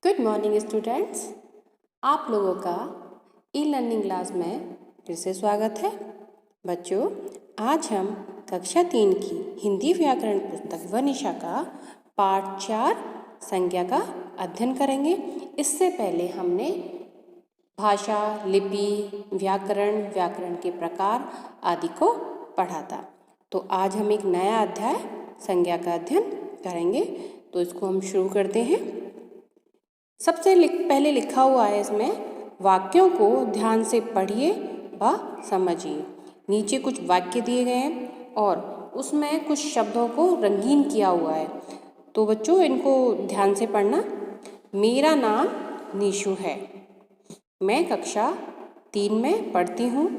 Good morning students. आप लोगों का ई लर्निंग क्लास में फिर से स्वागत है। बच्चों, आज हम कक्षा 3 की हिंदी व्याकरण पुस्तक वनिशा का पाठ 4 संज्ञा का अध्ययन करेंगे। इससे पहले हमने भाषा, लिपि, व्याकरण के प्रकार आदि को पढ़ा था। तो आज हम एक नया अध्याय संज्ञा का अध्ययन करेंगे। तो इसको हम शुरू करते हैं। सबसे पहले लिखा हुआ है इसमें, वाक्यों को ध्यान से पढ़िए व समझिए। नीचे कुछ वाक्य दिए गए हैं और उसमें कुछ शब्दों को रंगीन किया हुआ है। तो बच्चों, इनको ध्यान से पढ़ना। मेरा नाम निशु है। मैं कक्षा 3 में पढ़ती हूँ।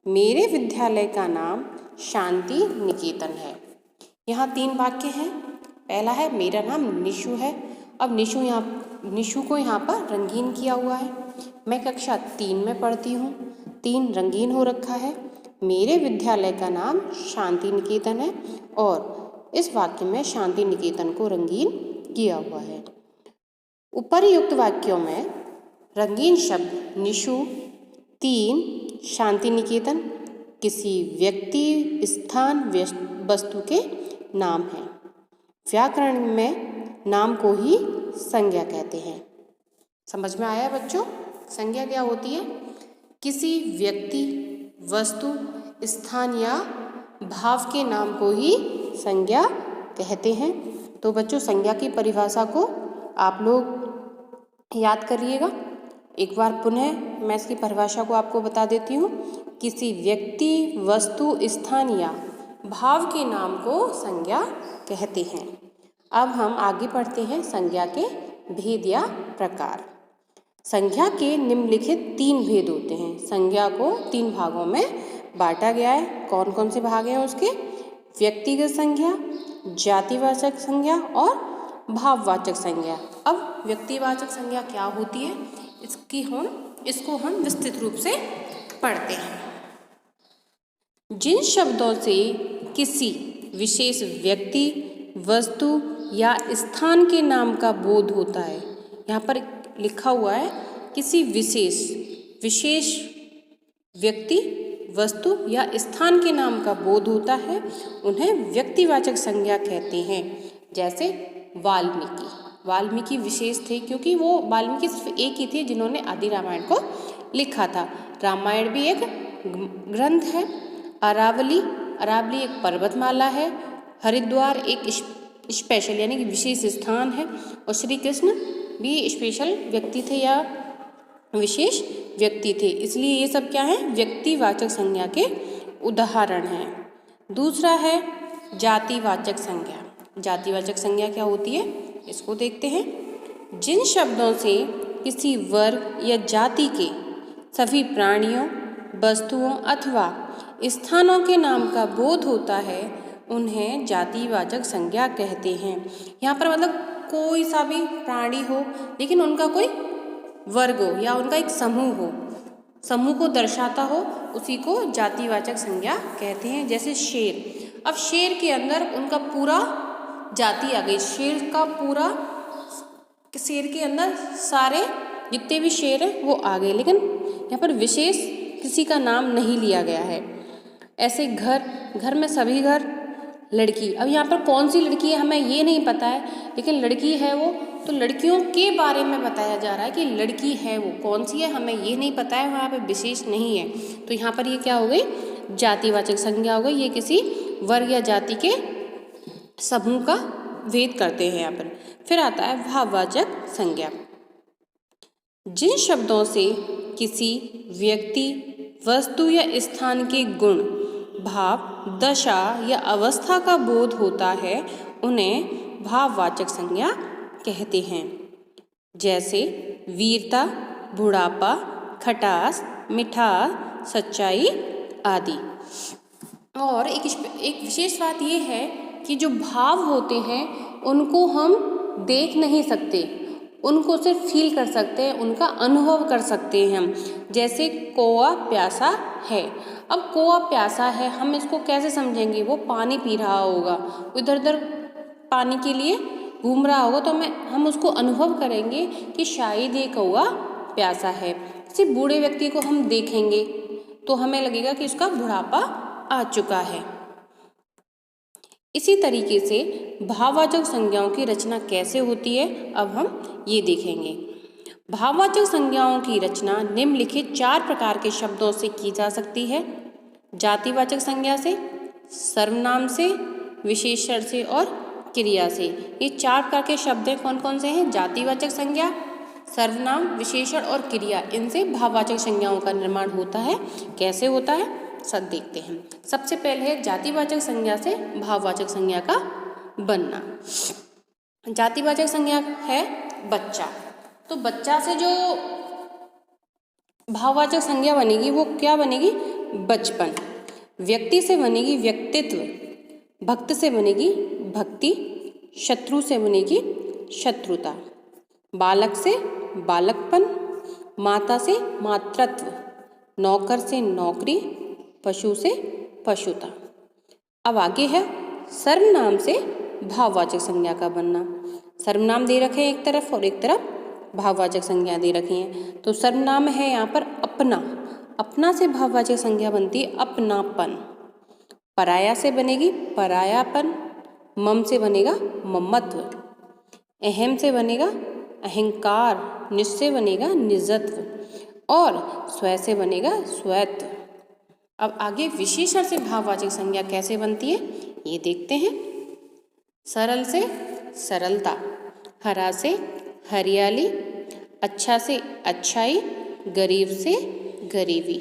मेरे विद्यालय का नाम शांति निकेतन है। यहाँ 3 वाक्य हैं। पहला है मेरा नाम निशु है। अब निशु को यहाँ पर रंगीन किया हुआ है। मैं कक्षा 3 में पढ़ती हूँ। 3 रंगीन हो रखा है। मेरे विद्यालय का नाम शांति निकेतन है और इस वाक्य में शांति निकेतन को रंगीन किया हुआ है। उपर्युक्त वाक्यों में रंगीन शब्द निशु, 3 शांति निकेतन किसी व्यक्ति, स्थान, वस्तु के नाम हैं। व्याकरण में नाम को ही संज्ञा कहते हैं। समझ में आया बच्चों? संज्ञा क्या होती है? किसी व्यक्ति, वस्तु, स्थान या भाव के नाम को ही संज्ञा कहते हैं। तो बच्चों, संज्ञा की परिभाषा को आप लोग याद करिएगा। एक बार पुनः मैं इसकी परिभाषा को आपको बता देती हूँ। किसी व्यक्ति, वस्तु, स्थान या भाव के नाम को संज्ञा कहते हैं। अब हम आगे पढ़ते हैं संज्ञा के भेद या प्रकार। संज्ञा के निम्नलिखित 3 भेद होते हैं। संज्ञा को 3 भागों में बांटा गया है। कौन कौन से भाग हैं उसके? व्यक्तिगत संज्ञा, जातिवाचक संज्ञा और भाववाचक संज्ञा। अब व्यक्तिवाचक संज्ञा क्या होती है, इसको हम विस्तृत रूप से पढ़ते हैं। जिन शब्दों से किसी विशेष व्यक्ति, वस्तु या स्थान के नाम का बोध होता है। यहाँ पर लिखा हुआ है किसी विशेष व्यक्ति, वस्तु या स्थान के नाम का बोध होता है, उन्हें व्यक्तिवाचक संज्ञा कहते हैं। जैसे वाल्मीकि विशेष थे क्योंकि वो वाल्मीकि सिर्फ एक ही थे जिन्होंने आदि रामायण को लिखा था। रामायण भी एक ग्रंथ है। अरावली एक पर्वतमाला है। हरिद्वार एक स्पेशल यानी कि विशेष स्थान है। और श्री कृष्ण भी स्पेशल व्यक्ति थे या विशेष व्यक्ति थे। इसलिए ये सब क्या है? व्यक्तिवाचक संज्ञा के उदाहरण हैं। दूसरा है जातिवाचक संज्ञा। जातिवाचक संज्ञा क्या होती है, इसको देखते हैं। जिन शब्दों से किसी वर्ग या जाति के सभी प्राणियों, वस्तुओं अथवा स्थानों के नाम का बोध होता है, उन्हें जातिवाचक संज्ञा कहते हैं। यहाँ पर मतलब कोई सा भी प्राणी हो लेकिन उनका कोई वर्ग हो या उनका एक समूह को दर्शाता हो, उसी को जातिवाचक संज्ञा कहते हैं। जैसे शेर। अब शेर के अंदर उनका पूरा जाति आ गई। शेर के अंदर सारे जितने भी शेर हैं वो आ गए, लेकिन यहाँ पर विशेष किसी का नाम नहीं लिया गया है। ऐसे घर में सभी घर, लड़की। अब यहाँ पर कौन सी लड़की है हमें ये नहीं पता है, लेकिन लड़की है वो, तो लड़कियों के बारे में बताया जा रहा है कि लड़की है वो। कौन सी है हमें ये नहीं पता है, वहाँ पे विशेष नहीं है। तो यहाँ पर ये क्या हो गई? जातिवाचक संज्ञा हो गई। ये किसी वर्ग या जाति के समूह का भेद करते हैं यहाँ पर। फिर आता है भाववाचक संज्ञा। जिन शब्दों से किसी व्यक्ति, वस्तु या स्थान के गुण, भाव, दशा या अवस्था का बोध होता है, उन्हें भाववाचक संज्ञा कहते हैं। जैसे वीरता, बुढ़ापा, खटास, मिठास, सच्चाई आदि। और एक विशेष बात ये है कि जो भाव होते हैं उनको हम देख नहीं सकते, उनको सिर्फ फील कर सकते हैं, उनका अनुभव कर सकते हैं हम। जैसे कौआ प्यासा है। अब कौआ प्यासा है, हम इसको कैसे समझेंगे? वो पानी पी रहा होगा, इधर उधर पानी के लिए घूम रहा होगा तो हम उसको अनुभव करेंगे कि शायद ये कौवा प्यासा है। किसी बूढ़े व्यक्ति को हम देखेंगे तो हमें लगेगा कि उसका बुढ़ापा आ चुका है। इसी तरीके से भाववाचक संज्ञाओं की रचना कैसे होती है अब हम ये देखेंगे। भाववाचक संज्ञाओं की रचना निम्नलिखित 4 प्रकार के शब्दों से की जा सकती है। जातिवाचक संज्ञा से, सर्वनाम से, विशेषण से और क्रिया से। ये 4 प्रकार के शब्द कौन कौन से हैं? जातिवाचक संज्ञा, सर्वनाम, विशेषण और क्रिया। इनसे भाववाचक संज्ञाओं का निर्माण होता है। कैसे होता है सब देखते हैं। सबसे पहले है जातिवाचक संज्ञा से भाववाचक संज्ञा का बनना। जातिवाचक संज्ञा है बच्चा, तो बच्चा से जो भाववाचक संज्ञा बनेगी वो क्या बनेगी? बचपन। व्यक्ति से बनेगी व्यक्तित्व, भक्त से बनेगी भक्ति, शत्रु से बनेगी शत्रुता, बालक से बालकपन, माता से मातृत्व, नौकर से नौकरी, पशु से पशुता। अब आगे है सर्वनाम से भाववाचक संज्ञा का बनना। सर्वनाम दे रखे हैं एक तरफ और एक तरफ भाववाचक संज्ञा दे रखी हैं। तो सर्वनाम है यहाँ पर अपना, अपना से भाववाचक संज्ञा बनती है अपनापन। पराया से बनेगी परायापन, मम से बनेगा ममत्व, अहम से बनेगा अहंकार, निज से बनेगा निजत्व और स्व से बनेगा स्वत्व। अब आगे विशेषण से भाववाचक संज्ञा कैसे बनती है ये देखते हैं। सरल से सरलता, हरा से हरियाली, अच्छा से अच्छाई, गरीब से गरीबी।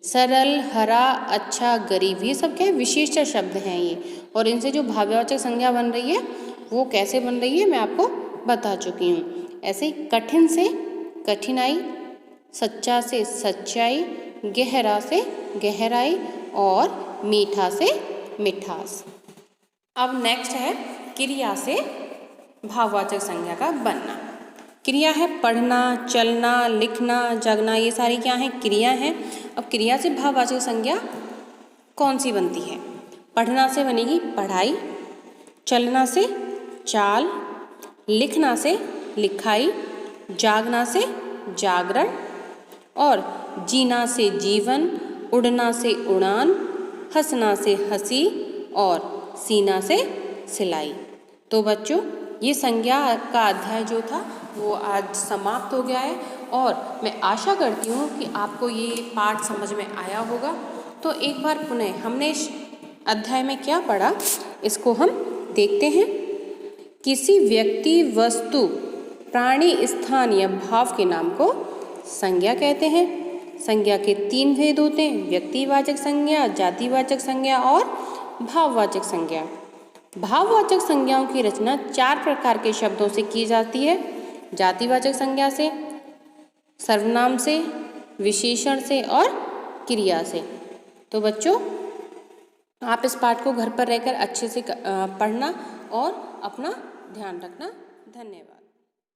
सरल, हरा, अच्छा, गरीब, ये सब क्या है? विशेषण शब्द हैं ये। और इनसे जो भाववाचक संज्ञा बन रही है वो कैसे बन रही है मैं आपको बता चुकी हूँ। ऐसे ही कठिन से कठिनाई, सच्चा से सच्चाई, गहरा से गहराई और मीठा से मिठास। अब नेक्स्ट है क्रिया से भाववाचक संज्ञा का बनना। क्रिया है पढ़ना, चलना, लिखना, जगना, ये सारी क्या हैं? क्रिया हैं। अब क्रिया से भाववाचक संज्ञा कौन सी बनती है? पढ़ना से बनेगी पढ़ाई, चलना से चाल, लिखना से लिखाई, जागना से जागरण और जीना से जीवन, उड़ना से उड़ान, हंसना से हंसी और सीना से सिलाई। तो बच्चों ये संज्ञा का अध्याय जो था वो आज समाप्त हो गया है और मैं आशा करती हूँ कि आपको ये पाठ समझ में आया होगा। तो एक बार पुनः हमने इस अध्याय में क्या पढ़ा इसको हम देखते हैं। किसी व्यक्ति, वस्तु, प्राणी, स्थान या भाव के नाम को संज्ञा कहते हैं। संज्ञा के 3 भेद होते हैं, व्यक्तिवाचक संज्ञा, जातिवाचक संज्ञा और भाववाचक संज्ञा। भाववाचक संज्ञाओं की रचना 4 प्रकार के शब्दों से की जाती है। जातिवाचक संज्ञा से, सर्वनाम से, विशेषण से और क्रिया से। तो बच्चों आप इस पाठ को घर पर रहकर अच्छे से पढ़ना और अपना ध्यान रखना। धन्यवाद।